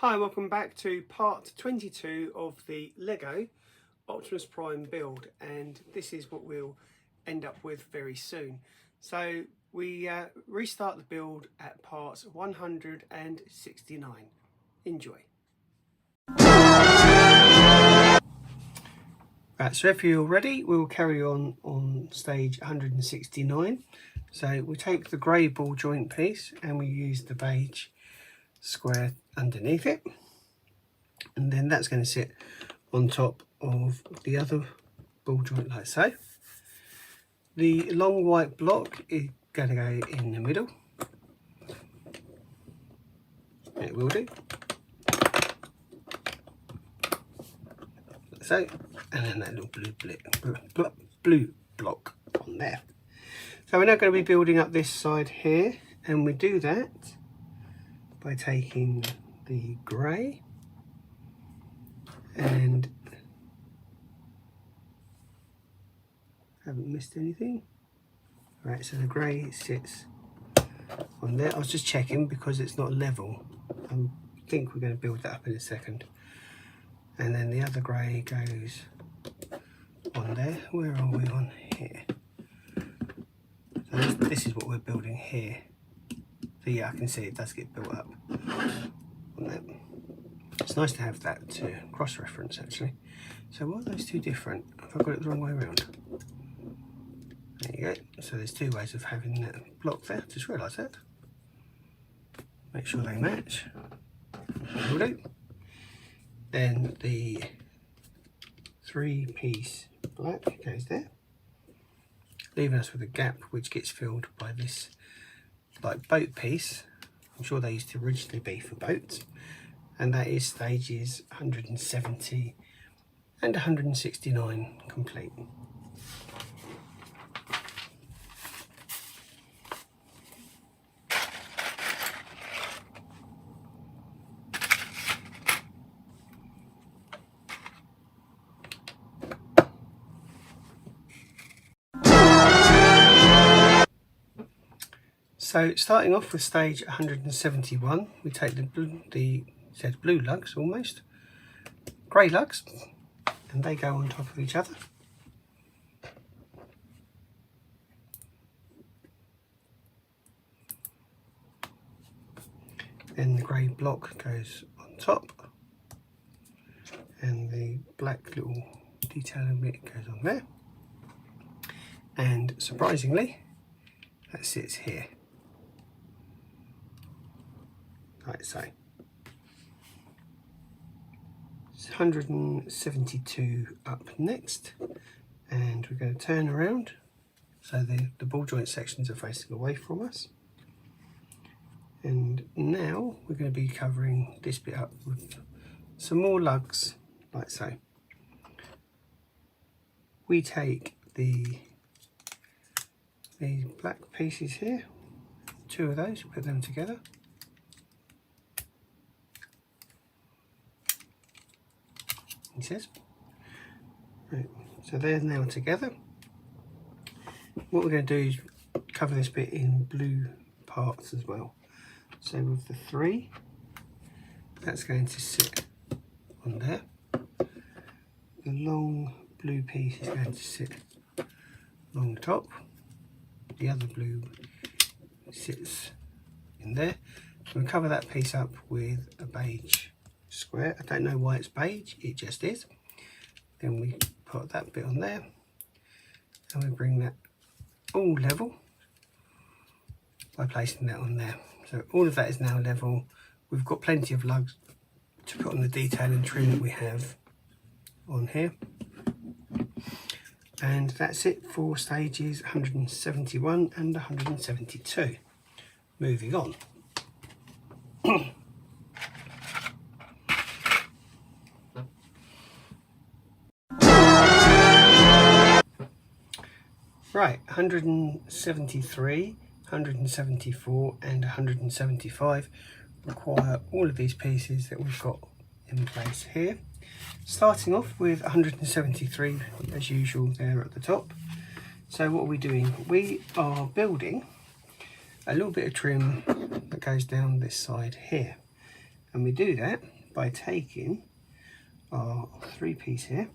Hi, welcome back to part 22 of the Lego Optimus Prime build, and this is what we'll end up with very soon. So we restart the build at parts 169. Enjoy. Right, so if you're ready, we'll carry on stage 169. So we take the grey ball joint piece and we use the beige square underneath it, and then that's going to sit on top of the other ball joint like so. The long white block is going to go in the middle. It will do. Like so, and then that little blue block on there. So we're now going to be building up this side here, and we do that by taking the grey and haven't missed anything. Right, so the grey sits on there. I was just checking because it's not level. I think we're going to build that up in a second. And then the other grey goes on there. Where are we on here? So this is what we're building here. So yeah, I can see it does get built up on that. It's nice to have that to cross-reference actually. So why are those two different? Have I got it the wrong way around? There you go. So there's two ways of having that block there. Just realised that. Make sure they match. Will do. Then the three-piece black goes there, leaving us with a gap which gets filled by this like boat piece. I'm sure they used to originally be for boats, and that is stages 170 and 169 complete. So starting off with stage 171, we take the blue lugs, almost grey lugs, and they go on top of each other. Then the grey block goes on top, and the black little detailing bit goes on there. And surprisingly, that sits here. Like so. It's 172 up next, and we're going to turn around so the ball joint sections are facing away from us. And now we're going to be covering this bit up with some more lugs like so. We take these black pieces here, two of those, put them together. He says. Right, so they're now together. What we're going to do is cover this bit in blue parts as well. So with the three, that's going to sit on there. The long blue piece is going to sit along the top. The other blue sits in there. We'll cover that piece up with a beige square. I don't know why it's beige, it just is. Then we put that bit on there, and we bring that all level by placing that on there. So all of that is now level. We've got plenty of lugs to put on the detail and trim that we have on here. And that's it for stages 171 and 172. Moving on. Right, 173, 174 and 175 require all of these pieces that we've got in place here. Starting off with 173 as usual there at the top. So what are we doing? We are building a little bit of trim that goes down this side here. And we do that by taking our 3-piece here,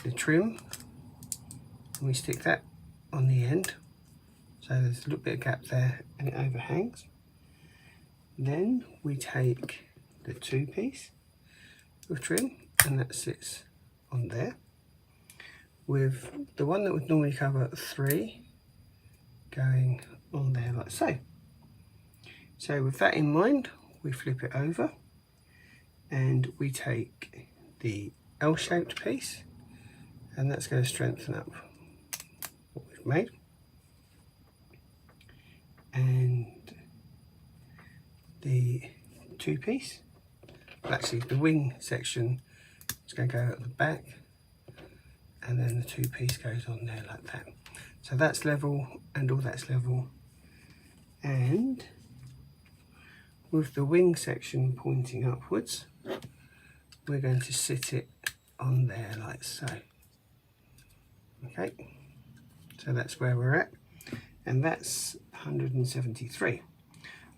the trim, and we stick that on the end, so there's a little bit of gap there and it overhangs. Then we take the 2-piece with trim, and that sits on there, with the one that would normally cover 3 going on there like so. So with that in mind, we flip it over and we take the L-shaped piece, and that's going to strengthen up what we've made. And the 2-piece, actually the wing section is going to go at the back, and then the 2-piece goes on there like that. So that's level and all that's level. And with the wing section pointing upwards, we're going to sit it on there like so. Okay, so that's where we're at, and that's 173.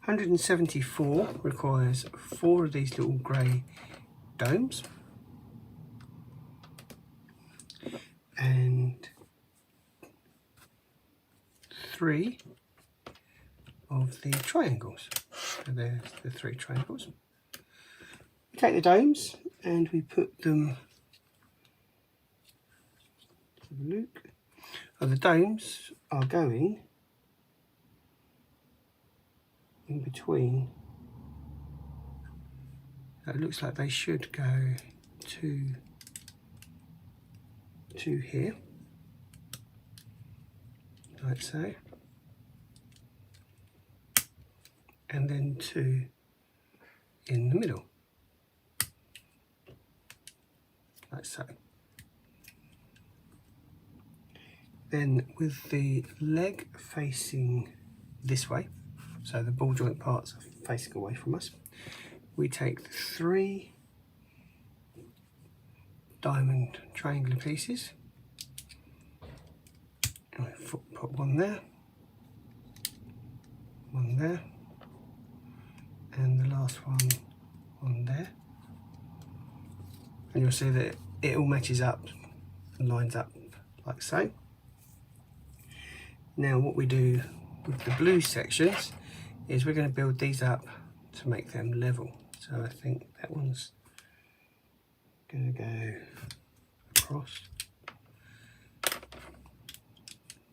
174 requires 4 of these little grey domes and 3 of the triangles. So there's the 3 triangles. We take the domes and we put them, look, the domes are going in between. It looks like they should go to here, like so, and then 2 in the middle, like so. Then with the leg facing this way, so the ball joint parts are facing away from us, we take the 3 diamond triangular pieces, and we put one there, and the last one on there, and you'll see that it all matches up and lines up like so. Now what we do with the blue sections is we're going to build these up to make them level. So I think that one's going to go across.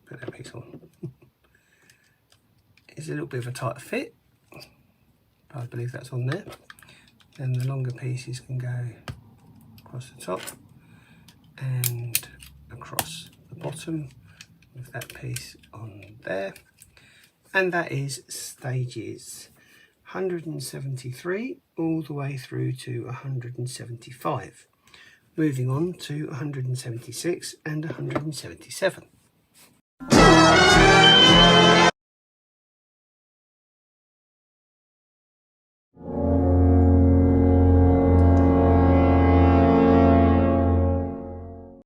Put that piece on. It's a little bit of a tight fit, but I believe that's on there. Then the longer pieces can go across the top and across the bottom with that piece on there. And that is stages 173 all the way through to 175. Moving on to 176 and 177.